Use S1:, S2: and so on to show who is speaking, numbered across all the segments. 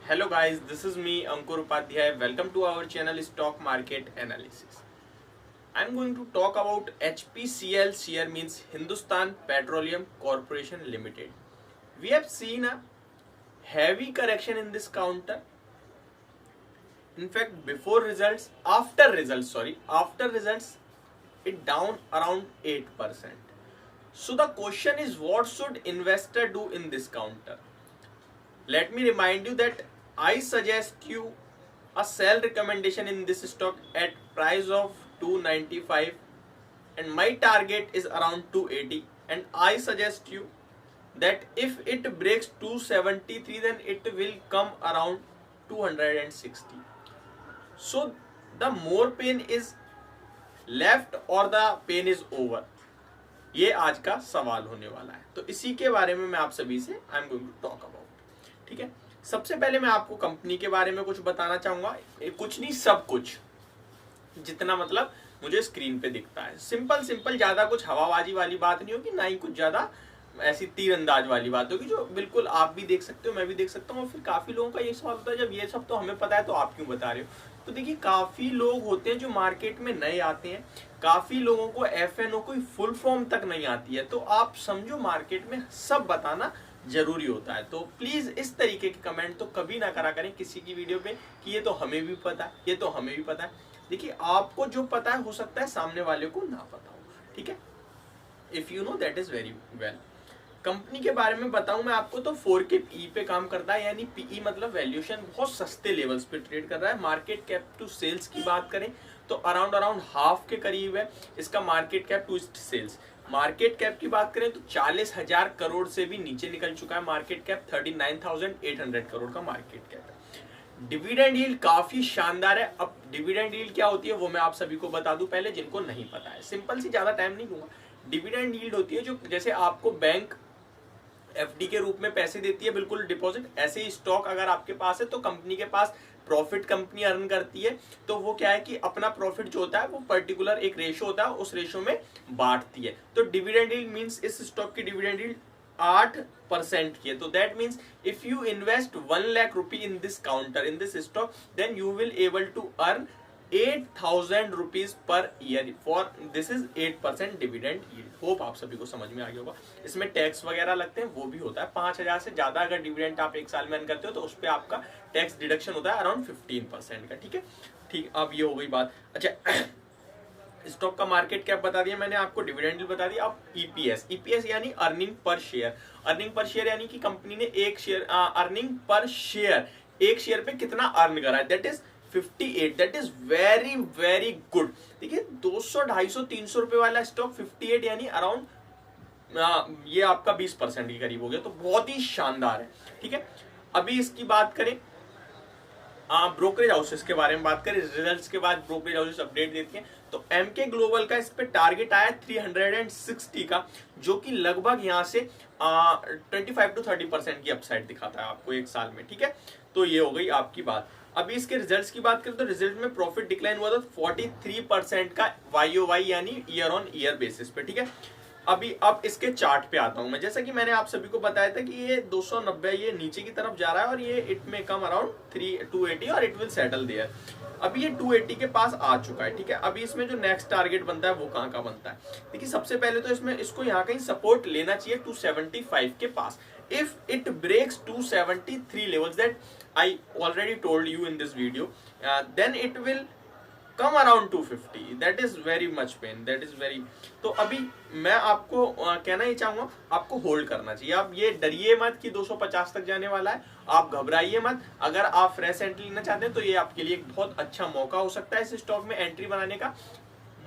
S1: Hello guys, this is me Ankur Upadhyay. Welcome to our channel Stock Market Analysis. I am going to talk about HPCL share means Hindustan Petroleum Corporation Limited. We have seen a heavy correction in this counter. In fact, after results, it down around 8%. So the question is, what should investor do in this counter? Let me remind you that I suggest you a sell recommendation in this stock at price of 295 and my target is around 280, and I suggest you that if it breaks 273 then it will come around 260. So the more pain is left or the pain is over, ये आज का सवाल होने वाला है. तो इसी के बारे में मैं आप सभी से I am going to talk about. ठीक है, सबसे पहले मैं आपको कंपनी के बारे में कुछ बताना चाहूंगा. कुछ नहीं, सब कुछ, जितना मतलब मुझे स्क्रीन पे दिखता है. सिंपल ज्यादा कुछ हवाबाजी वाली बात नहीं होगी, ना ही कुछ ज्यादा ऐसी तीरंदाज वाली बात होगी, जो बिल्कुल आप भी देख सकते हो, मैं भी देख सकता हूँ. और फिर काफी लोगों का ये सवाल होता है, जब ये सब तो हमें पता है तो आप क्यों बता रहे हो. तो देखिए, काफी लोग होते हैं जो मार्केट में नए आते हैं, काफी लोगों को एफएनओ कोई फुल फॉर्म तक नहीं आती है. तो आप समझो, मार्केट में सब बताना जरूरी होता है. तो प्लीज इस तरीके के कमेंट तो कभी ना करा करें किसी की वीडियो पे कि ये तो हमें भी पता है, ये तो हमें भी पता है. देखिए, आपको जो पता है हो सकता है सामने वाले को ना पता हो. ठीक है, if you know that is very well. Company के बारे में बताऊं मैं आपको, तो 4K PE पे काम करता है, यानी PE मतलब वैल्यूएशन बहुत सस्ते लेवल्स पे ट्रेड कर रहा है. मार्केट कैप टू सेल्स की बात करें तो अराउंड हाफ के करीब है इसका market cap to sales. Market cap की बात करें तो 40,000 करोड़ से भी नीचे निकल चुका है मार्केट कैप. 39,800 करोड़ का मार्केट कैप है. डिविडेंड यील्ड काफी शानदार है. अब डिविडेंड यील्ड क्या होती है वो मैं आप सभी को बता दूं पहले, जिनको नहीं पता है. सिंपल सी, ज्यादा टाइम नहीं दूंगा. डिविडेंड यील्ड होती है जो, जैसे आपको बैंक एफडी के रूप में पैसे देती है, बिल्कुल डिपॉजिट, ऐसे ही स्टॉक अगर आपके पास है तो कंपनी के पास प्रॉफिट कंपनी अर्न करती है. तो वो क्या है कि अपना प्रॉफिट जो होता है वो पर्टिकुलर एक रेशो होता है, उस रेशो में बांटती है. तो डिविडेंड यील्ड मींस इस स्टॉक की डिविडेंड यील्ड 8% की है. तो that means if you invest 1 lakh rupee in this counter, in this stock, then you will able to earn 8,000 rupees per year for this is 8% dividend yield. Hope आप सभी को समझ में आ गया होगा. इसमें टैक्स वगैरह लगते हैं, वो भी होता है. 5,000 से ज्यादा अगर डिविडेंड आप एक साल में अर्न करते हो तो उस पर आपका टैक्स डिडक्शन होता है अराउंड 15% का. ठीक है, ठीक. अब ये हो गई बात. अच्छा, स्टॉक का मार्केट कैप बता दिया मैंने आपको, डिविडेंड यील्ड बता दिया. अब ईपीएस यानी earning per share. Earning per share यानी कि कंपनी ने एक शेयर, अर्निंग पर शेयर, एक शेयर पे कितना अर्न करा है, that is 58. That is very very good. देखिए, 200, 250, 300 रुपए वाला स्टॉक 58 यानी अराउंड ये आपका 20% के करीब हो गया. तो बहुत ही शानदार है. ठीक है, अभी इसकी बात करें, ब्रोकरेज हाउसेस के बारे में बात करें. रिजल्ट्स के बाद ब्रोकरेज हाउसेस अपडेट देती हैं. तो एमके ग्लोबल का इस पे टारगेट आया 360 का, जो कि लगभग यहाँ से 25 to 30% की अपसाइड दिखाता है आपको एक साल में. ठीक है, तो ये हो गई आपकी बात. अभी इसके रिजल्ट्स की बात करें तो रिजल्ट में प्रॉफिट डिक्लाइन हुआ था 43% का YOY यानी ईयर ऑन ईयर बेसिस पे. ठीक है, अभी अब इसके चार्ट पे आता हूं मैं. जैसा कि मैंने आप सभी को बताया था कि ये 290 ये नीचे की तरफ जा रहा है और ये इट में कम अराउंड 280 और इट विल सेटल देयर. अभी ये 280 के पास आ चुका है. ठीक है, अभी इसमें जो नेक्स्ट टारगेट बनता है वो कहां का बनता है. देखिए, सबसे पहले तो इसमें इसको यहाँ कहीं सपोर्ट लेना चाहिए 275 के पास. If it breaks 273 levels that I already told you in this video, then it will come around 250. That is very much pain, that is very. तो अभी मैं आपको कहना ही चाहूंगा, आपको होल्ड करना चाहिए. आप ये डरिए मत कि 250 तक जाने वाला है, आप घबराइए मत. अगर आप फ्रेश एंट्री लेना चाहते हैं तो ये आपके लिए एक बहुत अच्छा मौका हो सकता है इस स्टॉक में एंट्री बनाने का.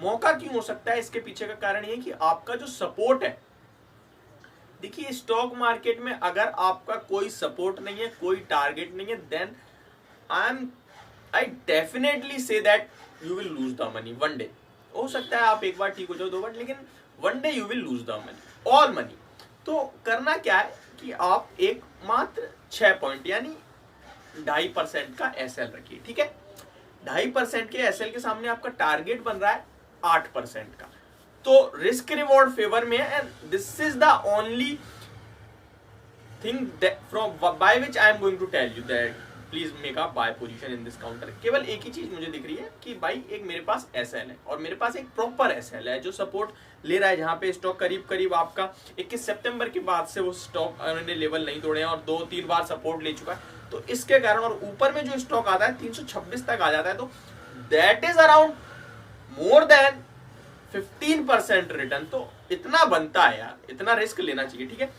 S1: मौका क्यों हो सकता है, इसके पीछे का कारण ये कि आपका जो सपोर्ट है, देखिए स्टॉक मार्केट में अगर आपका कोई सपोर्ट नहीं है, कोई टारगेट नहीं है, then I definitely say that you will lose the money one day. हो सकता है आप एक बार ठीक हो जाओ, 2 बार, लेकिन one day you will lose the money, all money. तो करना क्या है कि आप एक मात्र 6 पॉइंट यानी 2.5% का एसएल रखिए. ठीक है, 2.5% के एसएल के सामने आपका टारगेट बन रहा है 8% का. तो रिस्क रिवॉर्ड फेवर में है, and this is the only thing from by which I am going to tell you that please make a buy position in this counter. केवल एक ही चीज मुझे दिख रही है कि भाई एक मेरे पास एसएल है और मेरे पास एक प्रॉपर एसएल है जो सपोर्ट ले रहा है, जहां पे स्टॉक करीब करीब आपका 21 सितंबर के बाद से वो स्टॉक ने लेवल नहीं तोड़े हैं और 2-3 बार सपोर्ट ले चुका है। तो इसके कारण और ऊपर में जो स्टॉक आता है 326 तक आ जाता है, तो that is around more than 15% return. तो इतना बनता है यार, इतना रिस्क लेना चाहिए। ठीक है,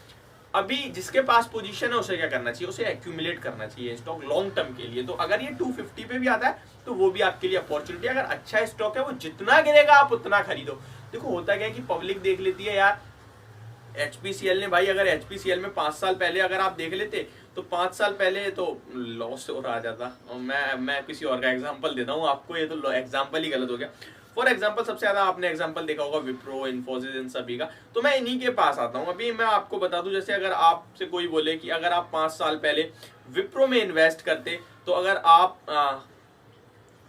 S1: अभी जिसके पास पोजीशन है उसे क्या करना चाहिए, उसे एक्यूमुलेट करना चाहिए स्टॉक लॉन्ग टर्म के लिए। तो अगर ये 250 पे भी आता है तो वो भी आपके लिए अपॉर्चुनिटी। अगर अच्छा स्टॉक है वो जितना गिरेगा आप उतना खरीदो। देखो होता क्या है कि पब्लिक देख लेती है यार एचपीसीएल ने, भाई अगर एचपीसीएल में 5 साल पहले अगर आप देख लेते तो 5 साल पहले तो लॉस हो रहा जाता। मैं किसी और का एग्जांपल देता हूँ आपको, ये तो एग्जांपल ही गलत हो गया। फॉर एग्जांपल सबसे ज्यादा आपने एग्जांपल देखा होगा विप्रो, इन्फोसिस, इन सभी का। तो मैं इन्हीं के पास आता हूँ। अभी मैं आपको बता दूं, जैसे अगर आपसे कोई बोले कि अगर आप 5 साल पहले विप्रो में इन्वेस्ट करते तो अगर आप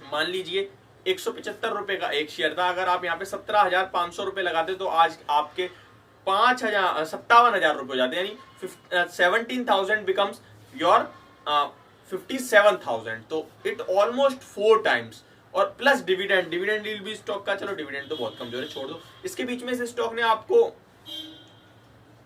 S1: मान लीजिए 175 रुपए का एक शेयर था, अगर आप यहाँ पे 17,500 रुपए लगाते तो आज आपके 57,000 रुपए हो जाते, यानी 17,000 बिकम्स योर 57,000। तो इट ऑलमोस्ट 4 टाइम्स। और प्लस डिविडेंड डील भी स्टॉक का, चलो डिविडेंड तो बहुत कमजोर है, छोड़ दो। इसके बीच में से स्टॉक ने आपको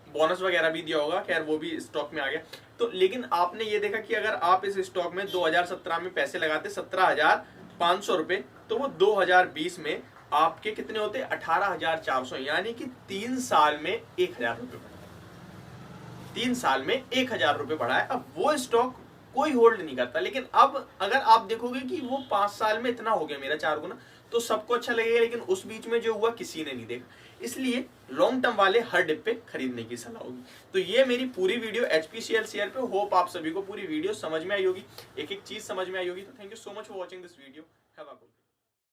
S1: बोनस वगैरह भी दिया होगा, खैर वो भी स्टॉक में आ गया। तो लेकिन आपने ये देखा कि अगर आप इस स्टॉक में 2017 में पैसे लगाते 17,500 रुपए, तो वो 2020 में आपके कितने होते 18,400, यानी कि 3 साल में 1,000 रुपए बढ़ा। 3 साल में 1,000 रुपए बढ़ा है। अब वो स्टॉक कोई होल्ड नहीं करता, लेकिन अब अगर आप देखोगे कि वो 5 साल में इतना हो गया मेरा 4 गुना, तो सबको अच्छा लगेगा, लेकिन उस बीच में जो हुआ किसी ने नहीं देखा। इसलिए लॉन्ग टर्म वाले हर डिप पे खरीदने की सलाह होगी। तो ये मेरी पूरी वीडियो एचपीसीएल शेयर पे, होप आप सभी को पूरी वीडियो समझ में आई होगी, एक एक चीज समझ में आई होगी। तो thank you so much for watching this video. Have a good day.